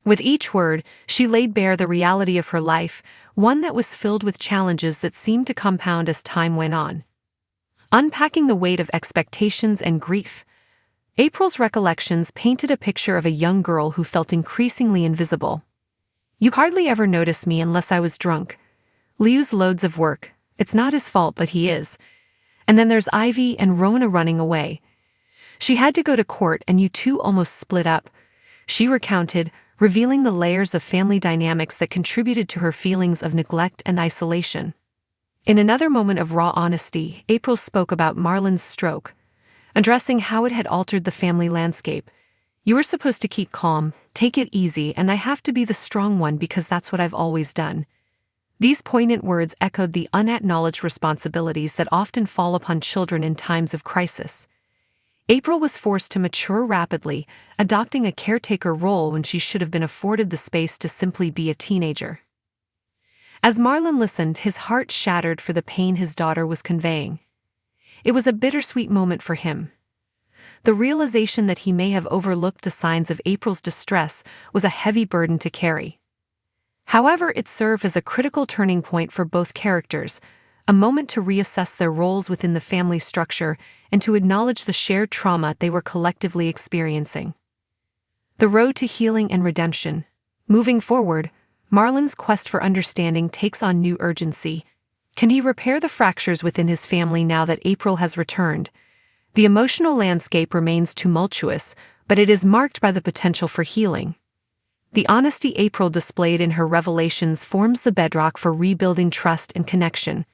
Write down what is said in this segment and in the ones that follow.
With each word, she laid bare the reality of her life, one that was filled with challenges that seemed to compound as time went on. Unpacking the weight of expectations and grief, April's recollections painted a picture of a young girl who felt increasingly invisible. "You hardly ever notice me unless I was drunk. Liu's loads of work. It's not his fault, but he is. And then there's Ivy and Rona running away. She had to go to court and you two almost split up," she recounted, revealing the layers of family dynamics that contributed to her feelings of neglect and isolation. In another moment of raw honesty, April spoke about Marlin's stroke, addressing how it had altered the family landscape. "You were supposed to keep calm, take it easy, and I have to be the strong one because that's what I've always done." These poignant words echoed the unacknowledged responsibilities that often fall upon children in times of crisis. April was forced to mature rapidly, adopting a caretaker role when she should have been afforded the space to simply be a teenager. As Marlin listened, his heart shattered for the pain his daughter was conveying. It was a bittersweet moment for him. The realization that he may have overlooked the signs of April's distress was a heavy burden to carry. However, it served as a critical turning point for both characters, a moment to reassess their roles within the family structure and to acknowledge the shared trauma they were collectively experiencing. The road to healing and redemption. Moving forward, Marlin's quest for understanding takes on new urgency. Can he repair the fractures within his family now that April has returned? The emotional landscape remains tumultuous, but it is marked by the potential for healing. The honesty April displayed in her revelations forms the bedrock for rebuilding trust and connection.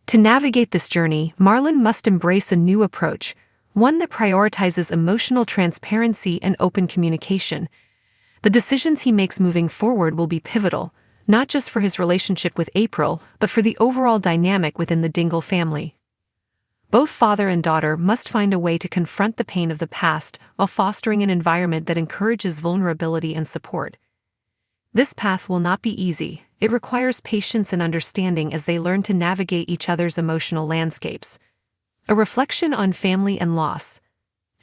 To navigate this journey, Marlin must embrace a new approach, one that prioritizes emotional transparency and open communication. The decisions he makes moving forward will be pivotal, not just for his relationship with April, but for the overall dynamic within the Dingle family. Both father and daughter must find a way to confront the pain of the past while fostering an environment that encourages vulnerability and support. This path will not be easy. It requires patience and understanding as they learn to navigate each other's emotional landscapes. A reflection on family and loss.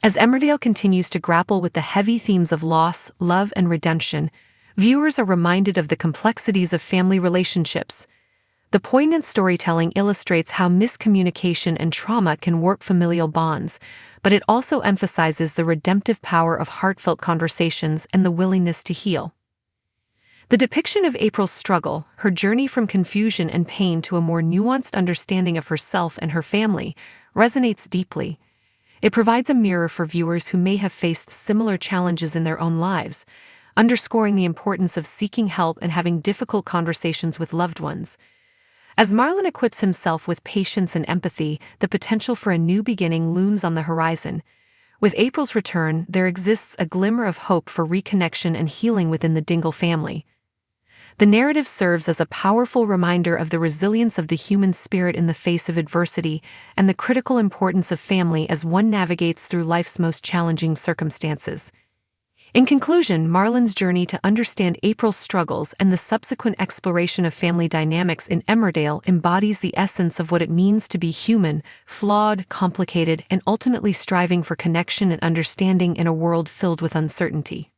As Emmerdale continues to grapple with the heavy themes of loss, love, and redemption, viewers are reminded of the complexities of family relationships. The poignant storytelling illustrates how miscommunication and trauma can warp familial bonds, but it also emphasizes the redemptive power of heartfelt conversations and the willingness to heal. The depiction of April's struggle, her journey from confusion and pain to a more nuanced understanding of herself and her family, resonates deeply. It provides a mirror for viewers who may have faced similar challenges in their own lives, underscoring the importance of seeking help and having difficult conversations with loved ones. As Marlin equips himself with patience and empathy, the potential for a new beginning looms on the horizon. With April's return, there exists a glimmer of hope for reconnection and healing within the Dingle family. The narrative serves as a powerful reminder of the resilience of the human spirit in the face of adversity and the critical importance of family as one navigates through life's most challenging circumstances. In conclusion, Marlin's journey to understand April's struggles and the subsequent exploration of family dynamics in Emmerdale embodies the essence of what it means to be human, flawed, complicated, and ultimately striving for connection and understanding in a world filled with uncertainty.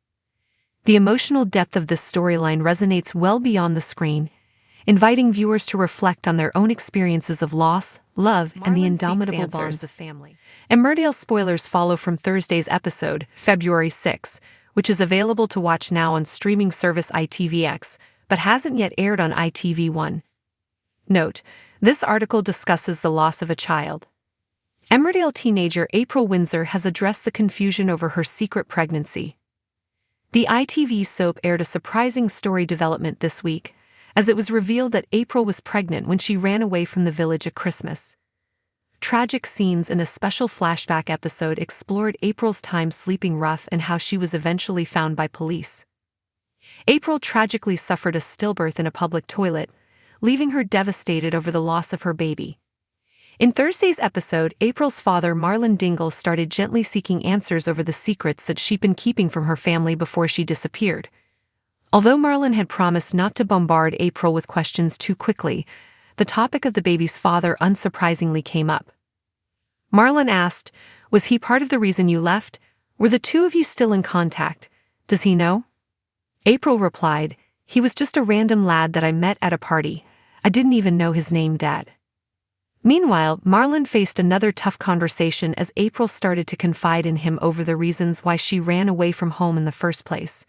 The emotional depth of this storyline resonates well beyond the screen, inviting viewers to reflect on their own experiences of loss, love, and the indomitable bonds of family. Emmerdale spoilers follow from Thursday's episode, February 6, which is available to watch now on streaming service ITVX, but hasn't yet aired on ITV1. Note: this article discusses the loss of a child. Emmerdale teenager April Windsor has addressed the confusion over her secret pregnancy. The ITV soap aired a surprising story development this week, as it was revealed that April was pregnant when she ran away from the village at Christmas. Tragic scenes in a special flashback episode explored April's time sleeping rough and how she was eventually found by police. April tragically suffered a stillbirth in a public toilet, leaving her devastated over the loss of her baby. In Thursday's episode, April's father Marlin Dingle started gently seeking answers over the secrets that she'd been keeping from her family before she disappeared. Although Marlin had promised not to bombard April with questions too quickly, the topic of the baby's father unsurprisingly came up. Marlin asked, "Was he part of the reason you left? Were the two of you still in contact? Does he know?" April replied, "He was just a random lad that I met at a party. I didn't even know his name, Dad." Meanwhile, Marlin faced another tough conversation as April started to confide in him over the reasons why she ran away from home in the first place.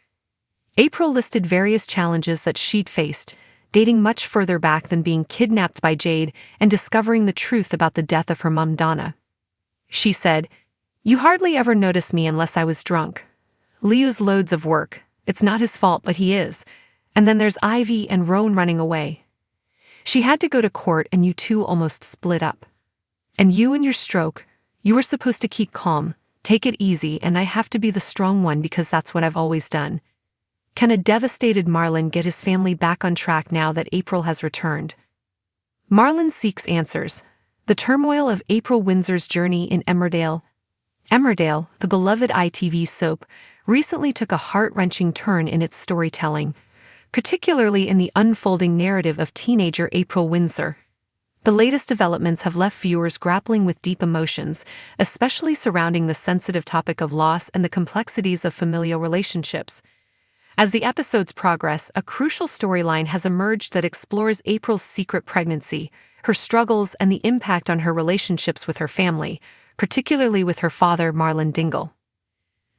April listed various challenges that she'd faced, dating much further back than being kidnapped by Jade and discovering the truth about the death of her mum Donna. She said, "You hardly ever notice me unless I was drunk. Leo's loads of work. It's not his fault, but he is. And then there's Ivy and Roan running away. She had to go to court and you two almost split up. And you and your stroke, you were supposed to keep calm, take it easy, and I have to be the strong one because that's what I've always done." Can a devastated Marlin get his family back on track now that April has returned? Marlin seeks answers. The turmoil of April Windsor's journey in Emmerdale. Emmerdale, the beloved ITV soap, recently took a heart-wrenching turn in its storytelling, particularly in the unfolding narrative of teenager April Windsor. The latest developments have left viewers grappling with deep emotions, especially surrounding the sensitive topic of loss and the complexities of familial relationships. As the episodes progress, a crucial storyline has emerged that explores April's secret pregnancy, her struggles, and the impact on her relationships with her family, particularly with her father, Marlin Dingle.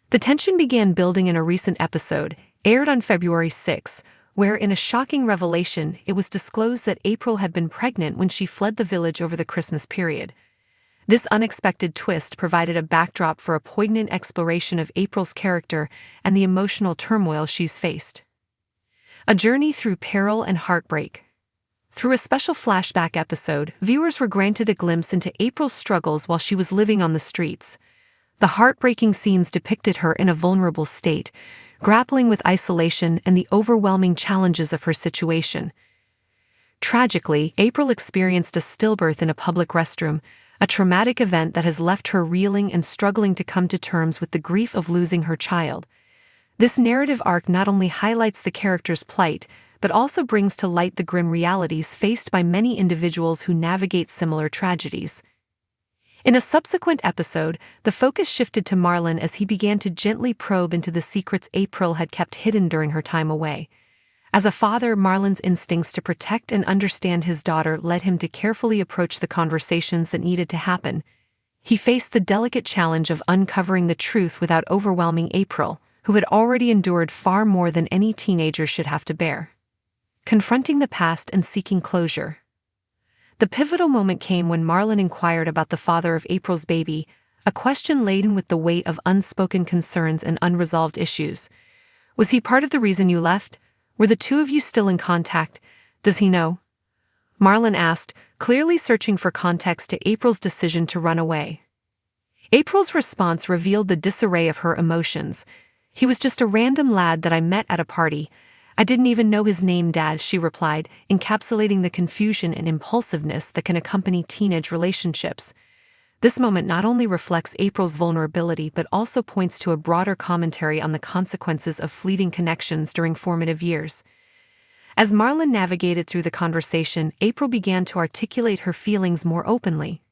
The tension began building in a recent episode, aired on February 6, where in a shocking revelation it was disclosed that April had been pregnant when she fled the village over the Christmas period. This unexpected twist provided a backdrop for a poignant exploration of April's character and the emotional turmoil she's faced. A journey through peril and heartbreak. Through a special flashback episode, viewers were granted a glimpse into April's struggles while she was living on the streets. The heartbreaking scenes depicted her in a vulnerable state, grappling with isolation and the overwhelming challenges of her situation. Tragically, April experienced a stillbirth in a public restroom, a traumatic event that has left her reeling and struggling to come to terms with the grief of losing her child. This narrative arc not only highlights the character's plight, but also brings to light the grim realities faced by many individuals who navigate similar tragedies. In a subsequent episode, the focus shifted to Marlin as he began to gently probe into the secrets April had kept hidden during her time away. As a father, Marlin's instincts to protect and understand his daughter led him to carefully approach the conversations that needed to happen. He faced the delicate challenge of uncovering the truth without overwhelming April, who had already endured far more than any teenager should have to bear. Confronting the past and seeking closure. The pivotal moment came when Marlin inquired about the father of April's baby, a question laden with the weight of unspoken concerns and unresolved issues. "Was he part of the reason you left? Were the two of you still in contact? Does he know?" Marlin asked, clearly searching for context to April's decision to run away. April's response revealed the disarray of her emotions. "He was just a random lad that I met at a party. I didn't even know his name, Dad," she replied, encapsulating the confusion and impulsiveness that can accompany teenage relationships. This moment not only reflects April's vulnerability but also points to a broader commentary on the consequences of fleeting connections during formative years. As Marlin navigated through the conversation, April began to articulate her feelings more openly.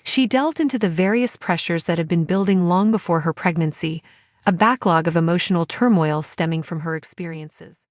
She delved into the various pressures that had been building long before her pregnancy, a backlog of emotional turmoil stemming from her experiences.